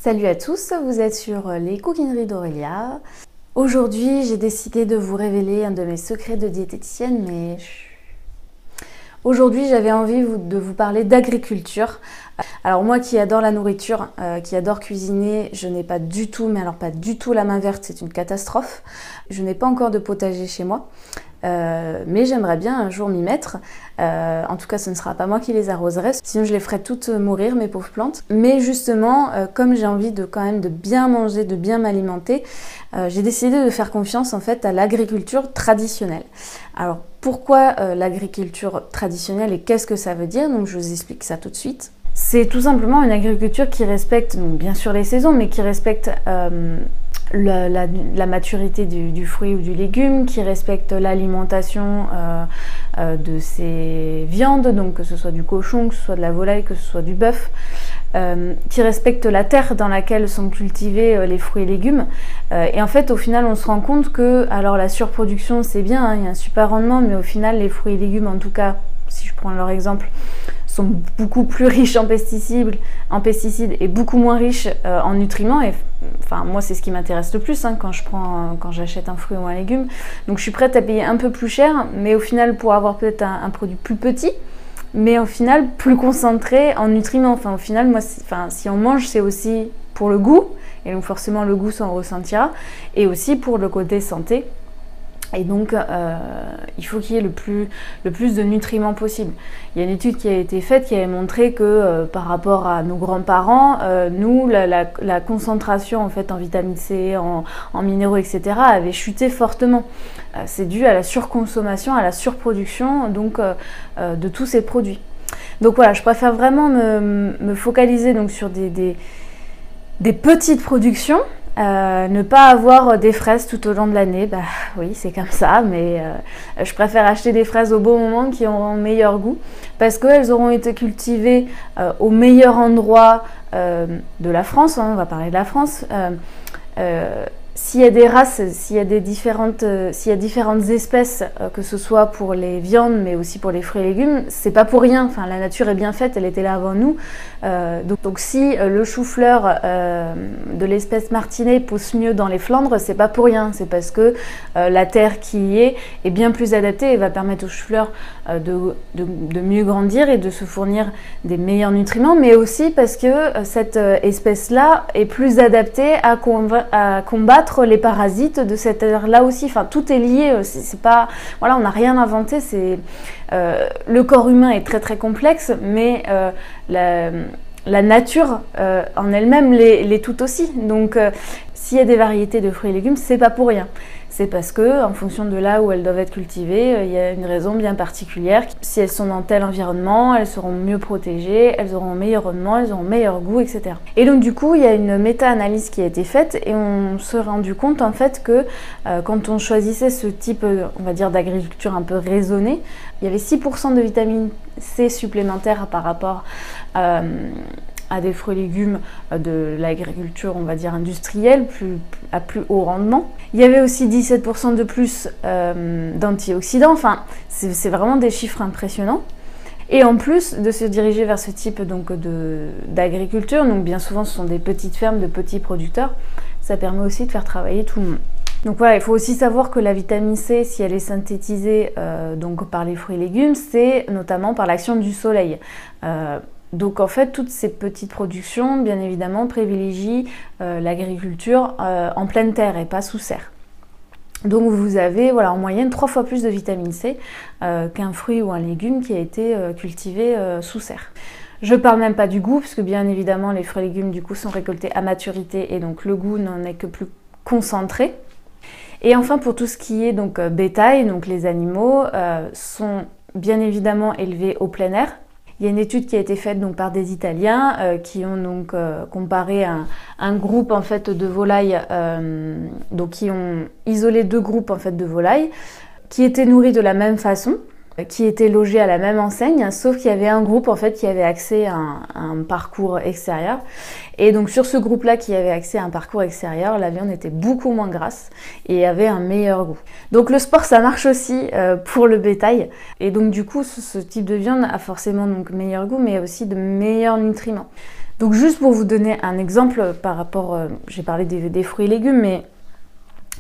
Salut à tous, vous êtes sur les coquineries d'Aurélia. Aujourd'hui, j'ai décidé de vous révéler un de mes secrets de diététicienne, mais aujourd'hui, j'avais envie de vous parler d'agriculture. Alors moi qui adore la nourriture, qui adore cuisiner, je n'ai pas du tout, mais alors pas du tout la main verte, c'est une catastrophe. Je n'ai pas encore de potager chez moi. Mais j'aimerais bien un jour m'y mettre. En tout cas, ce ne sera pas moi qui les arroserai, sinon je les ferai toutes mourir, mes pauvres plantes. Mais justement, comme j'ai envie quand même de bien manger, de bien m'alimenter, j'ai décidé de faire confiance en fait à l'agriculture traditionnelle. Alors pourquoi l'agriculture traditionnelle et qu'est-ce que ça veut dire? Donc je vous explique ça tout de suite. C'est tout simplement une agriculture qui respecte, donc bien sûr les saisons, mais qui respecte la maturité du fruit ou du légume, qui respecte l'alimentation de ces viandes, donc que ce soit du cochon, que ce soit de la volaille, que ce soit du bœuf, qui respecte la terre dans laquelle sont cultivés les fruits et légumes. Et en fait, au final, on se rend compte que, alors la surproduction, c'est bien, hein, il y a un super rendement, mais au final, les fruits et légumes, en tout cas, si je prends leur exemple, sont beaucoup plus riches en pesticides et beaucoup moins riches en nutriments. Et enfin, moi, c'est ce qui m'intéresse le plus hein, quand j'achète un fruit ou un légume. Donc, je suis prête à payer un peu plus cher, mais au final, pour avoir peut-être un produit plus petit, mais au final, plus concentré en nutriments. Enfin, au final, moi, si on mange, c'est aussi pour le goût, et donc forcément, le goût s'en ressentira, et aussi pour le côté santé. Et donc, il faut qu'il y ait le plus de nutriments possible. Il y a une étude qui a été faite qui avait montré que par rapport à nos grands-parents, nous, la concentration en fait en vitamine C, en minéraux, etc. avait chuté fortement. C'est dû à la surconsommation, à la surproduction donc, de tous ces produits. Donc voilà, je préfère vraiment me focaliser donc, sur des petites productions. Ne pas avoir des fraises tout au long de l'année, bah oui c'est comme ça, mais je préfère acheter des fraises au bon moment qui auront meilleur goût parce qu'elles auront été cultivées au meilleur endroit de la France, hein, on va parler de la France. S'il y a des races, s'il y a différentes espèces, que ce soit pour les viandes, mais aussi pour les fruits et légumes, c'est pas pour rien. Enfin, la nature est bien faite, elle était là avant nous. Donc si le chou-fleur de l'espèce martinet pousse mieux dans les Flandres, c'est pas pour rien. C'est parce que la terre qui y est bien plus adaptée et va permettre au chou-fleur de mieux grandir et de se fournir des meilleurs nutriments, mais aussi parce que cette espèce-là est plus adaptée à combattre les parasites de cette terre-là aussi. Enfin, tout est lié. C'est pas, voilà, on n'a rien inventé. Le corps humain est très très complexe, mais la nature en elle-même l'est tout aussi. Donc, s'il y a des variétés de fruits et légumes, c'est pas pour rien. C'est parce que, en fonction de là où elles doivent être cultivées, il y a une raison bien particulière. Si elles sont dans tel environnement, elles seront mieux protégées, elles auront un meilleur rendement, elles auront un meilleur goût, etc. Et donc du coup, il y a une méta-analyse qui a été faite et on s'est rendu compte en fait que quand on choisissait ce type, on va dire, d'agriculture un peu raisonnée, il y avait 6% de vitamine C supplémentaire par rapport à des fruits et légumes de l'agriculture, on va dire, industrielle, à plus haut rendement. Il y avait aussi 17% de plus d'antioxydants. Enfin, c'est vraiment des chiffres impressionnants. Et en plus de se diriger vers ce type d'agriculture, donc bien souvent ce sont des petites fermes de petits producteurs, ça permet aussi de faire travailler tout le monde. Donc voilà, il faut aussi savoir que la vitamine C, si elle est synthétisée donc par les fruits et légumes, c'est notamment par l'action du soleil. Donc en fait, toutes ces petites productions, bien évidemment, privilégient l'agriculture en pleine terre et pas sous serre. Donc vous avez voilà, en moyenne 3 fois plus de vitamine C qu'un fruit ou un légume qui a été cultivé sous serre. Je parle même pas du goût, parce que bien évidemment les fruits et légumes du coup sont récoltés à maturité et donc le goût n'en est que plus concentré. Et enfin pour tout ce qui est donc bétail, donc les animaux sont bien évidemment élevés au plein air. Il y a une étude qui a été faite donc, par des Italiens qui ont donc comparé un groupe en fait, de volailles, donc qui ont isolé 2 groupes en fait, de volailles qui étaient nourris de la même façon, qui étaient logés à la même enseigne, sauf qu'il y avait un groupe en fait qui avait accès à un parcours extérieur. Et donc sur ce groupe-là qui avait accès à un parcours extérieur, la viande était beaucoup moins grasse et avait un meilleur goût. Donc le sport, ça marche aussi pour le bétail. Et donc du coup, ce type de viande a forcément donc meilleur goût, mais aussi de meilleurs nutriments. Donc juste pour vous donner un exemple par rapport, j'ai parlé des fruits et légumes, mais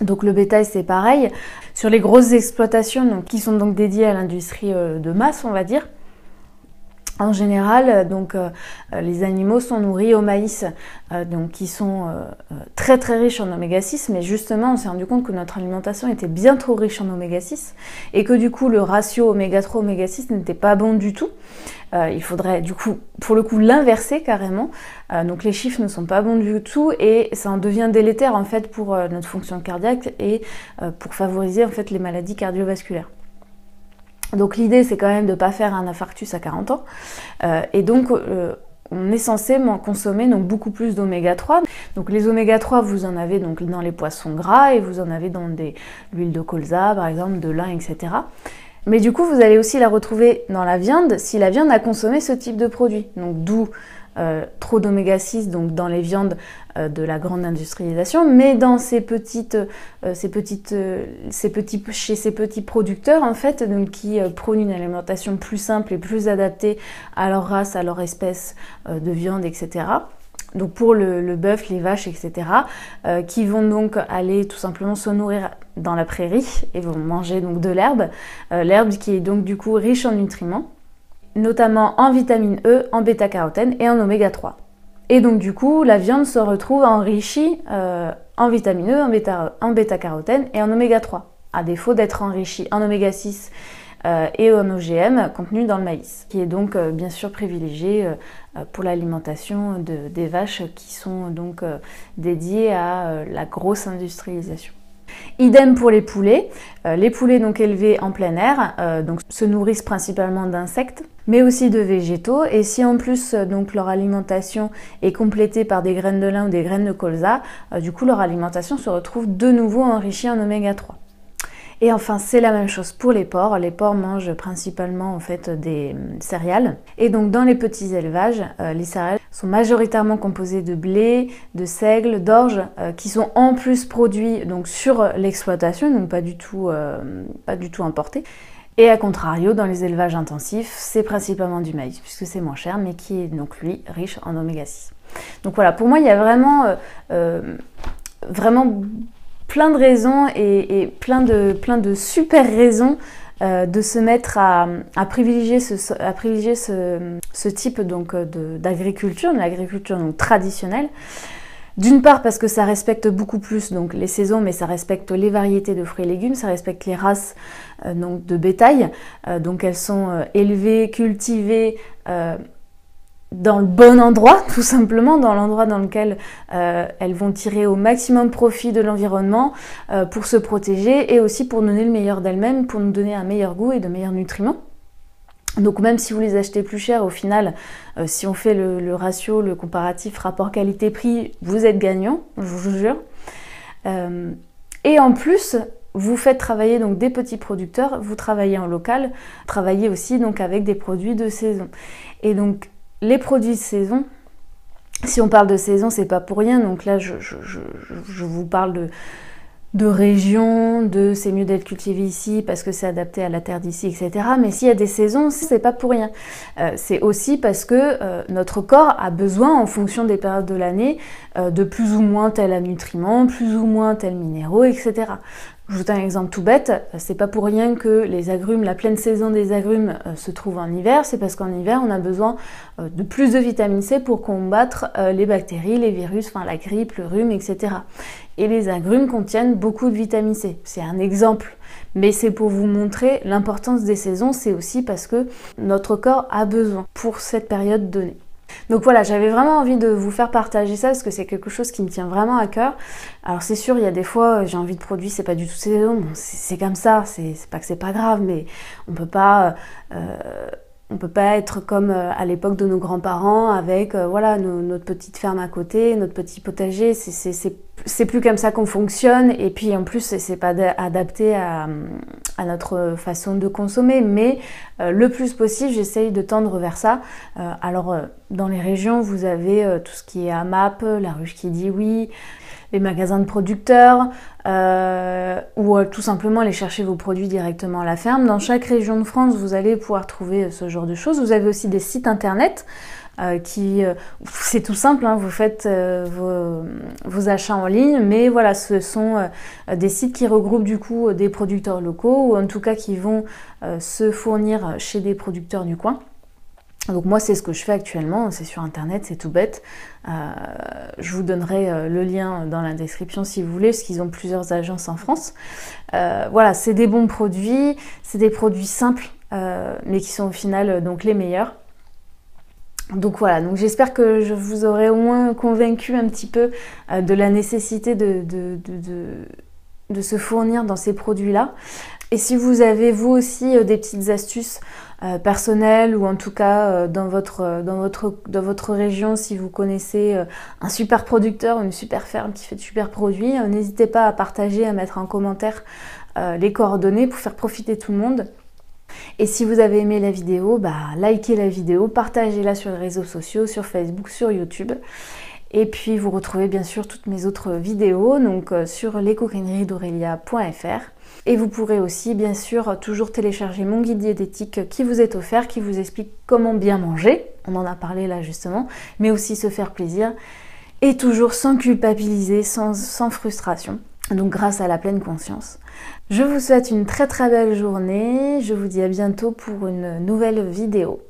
donc le bétail c'est pareil. Sur les grosses exploitations donc, qui sont donc dédiées à l'industrie de masse, on va dire, en général, donc, les animaux sont nourris au maïs, donc, qui sont très très riches en oméga 6, mais justement on s'est rendu compte que notre alimentation était bien trop riche en oméga 6 et que du coup le ratio oméga 3 oméga 6 n'était pas bon du tout. Il faudrait du coup pour le coup l'inverser carrément, donc les chiffres ne sont pas bons du tout et ça en devient délétère en fait pour notre fonction cardiaque et pour favoriser en fait les maladies cardiovasculaires. Donc l'idée c'est quand même de ne pas faire un infarctus à 40 ans et donc on est censé consommer donc beaucoup plus d'oméga 3. Donc les oméga 3 vous en avez donc dans les poissons gras et vous en avez dans l'huile de colza par exemple, de lin, etc. Mais du coup vous allez aussi la retrouver dans la viande si la viande a consommé ce type de produit. Donc d'où trop d'oméga 6 donc dans les viandes de la grande industrialisation, mais dans chez ces petits producteurs en fait, donc qui prônent une alimentation plus simple et plus adaptée à leur race, à leur espèce de viande, etc. Donc pour le bœuf, les vaches, etc. Qui vont donc aller tout simplement se nourrir dans la prairie et vont manger donc de l'herbe, l'herbe qui est donc du coup riche en nutriments, notamment en vitamine E, en bêta-carotène et en oméga 3. Et donc du coup, la viande se retrouve enrichie en vitamine E, en bêta-carotène et en oméga 3, à défaut d'être enrichie en oméga 6 et en OGM contenus dans le maïs, qui est donc bien sûr privilégié pour l'alimentation des vaches qui sont donc dédiées à la grosse industrialisation. Idem pour les poulets. Les poulets donc élevés en plein air donc se nourrissent principalement d'insectes, mais aussi de végétaux. Et si en plus donc leur alimentation est complétée par des graines de lin ou des graines de colza, du coup leur alimentation se retrouve de nouveau enrichie en oméga 3. Et enfin, c'est la même chose pour les porcs. Les porcs mangent principalement en fait des céréales. Et donc dans les petits élevages, les céréales sont majoritairement composées de blé, de seigle, d'orge, qui sont en plus produits donc sur l'exploitation, donc pas du tout importés. Et à contrario, dans les élevages intensifs, c'est principalement du maïs, puisque c'est moins cher, mais qui est donc lui riche en oméga 6. Donc voilà, pour moi, il y a vraiment plein de raisons et plein de super raisons de se mettre à privilégier ce type donc d'agriculture, de l'agriculture donc traditionnelle. D'une part parce que ça respecte beaucoup plus donc les saisons, mais ça respecte les variétés de fruits et légumes, ça respecte les races donc de bétail, donc elles sont élevées, cultivées dans le bon endroit, tout simplement, dans l'endroit dans lequel elles vont tirer au maximum profit de l'environnement pour se protéger et aussi pour donner le meilleur d'elles-mêmes, pour nous donner un meilleur goût et de meilleurs nutriments. Donc même si vous les achetez plus cher, au final, si on fait le ratio, le comparatif rapport qualité-prix, vous êtes gagnant, je vous jure. Et en plus, vous faites travailler donc des petits producteurs, vous travaillez en local, travaillez aussi donc avec des produits de saison. Et donc les produits de saison, si on parle de saison, c'est pas pour rien. Donc là, je vous parle de région, de c'est mieux d'être cultivé ici parce que c'est adapté à la terre d'ici, etc. Mais s'il y a des saisons, c'est pas pour rien. C'est aussi parce que notre corps a besoin, en fonction des périodes de l'année, de plus ou moins tel nutriment, plus ou moins tel minéraux, etc. Je vous donne un exemple tout bête, c'est pas pour rien que les agrumes, la pleine saison des agrumes se trouve en hiver, c'est parce qu'en hiver on a besoin de plus de vitamine C pour combattre les bactéries, les virus, enfin la grippe, le rhume, etc. Et les agrumes contiennent beaucoup de vitamine C, c'est un exemple. Mais c'est pour vous montrer l'importance des saisons, c'est aussi parce que notre corps a besoin pour cette période donnée. Donc voilà, j'avais vraiment envie de vous faire partager ça parce que c'est quelque chose qui me tient vraiment à cœur. Alors c'est sûr, il y a des fois, j'ai envie de produits, c'est pas du tout saison, bon, c'est comme ça, c'est pas que c'est pas grave, mais on peut pas être comme à l'époque de nos grands-parents avec voilà notre petite ferme à côté, notre petit potager, c'est plus comme ça qu'on fonctionne et puis en plus c'est pas adapté à notre façon de consommer, mais le plus possible j'essaye de tendre vers ça. Alors dans les régions vous avez tout ce qui est AMAP, La Ruche qui dit oui, les magasins de producteurs ou tout simplement aller chercher vos produits directement à la ferme. Dans chaque région de France, vous allez pouvoir trouver ce genre de choses. Vous avez aussi des sites internet c'est tout simple, hein, vous faites vos achats en ligne, mais voilà, ce sont des sites qui regroupent du coup des producteurs locaux, ou en tout cas qui vont se fournir chez des producteurs du coin. Donc moi c'est ce que je fais actuellement, c'est sur internet, c'est tout bête. Je vous donnerai le lien dans la description si vous voulez, parce qu'ils ont plusieurs agences en France. Voilà, c'est des bons produits, c'est des produits simples, mais qui sont au final donc les meilleurs. Donc voilà, donc j'espère que je vous aurai au moins convaincu un petit peu de la nécessité de se fournir dans ces produits-là. Et si vous avez vous aussi des petites astuces personnelles, ou en tout cas dans votre région, si vous connaissez un super producteur, une super ferme qui fait de super produits, n'hésitez pas à partager, à mettre en commentaire les coordonnées pour faire profiter tout le monde. Et si vous avez aimé la vidéo, likez la vidéo, partagez-la sur les réseaux sociaux, sur Facebook, sur YouTube. Et puis vous retrouvez bien sûr toutes mes autres vidéos donc sur lescoquineries-d'Aurélia.fr. Et vous pourrez aussi bien sûr toujours télécharger mon guide diététique qui vous est offert, qui vous explique comment bien manger, on en a parlé là justement, mais aussi se faire plaisir et toujours sans culpabiliser, sans frustration. Donc grâce à la pleine conscience. Je vous souhaite une très très belle journée, je vous dis à bientôt pour une nouvelle vidéo.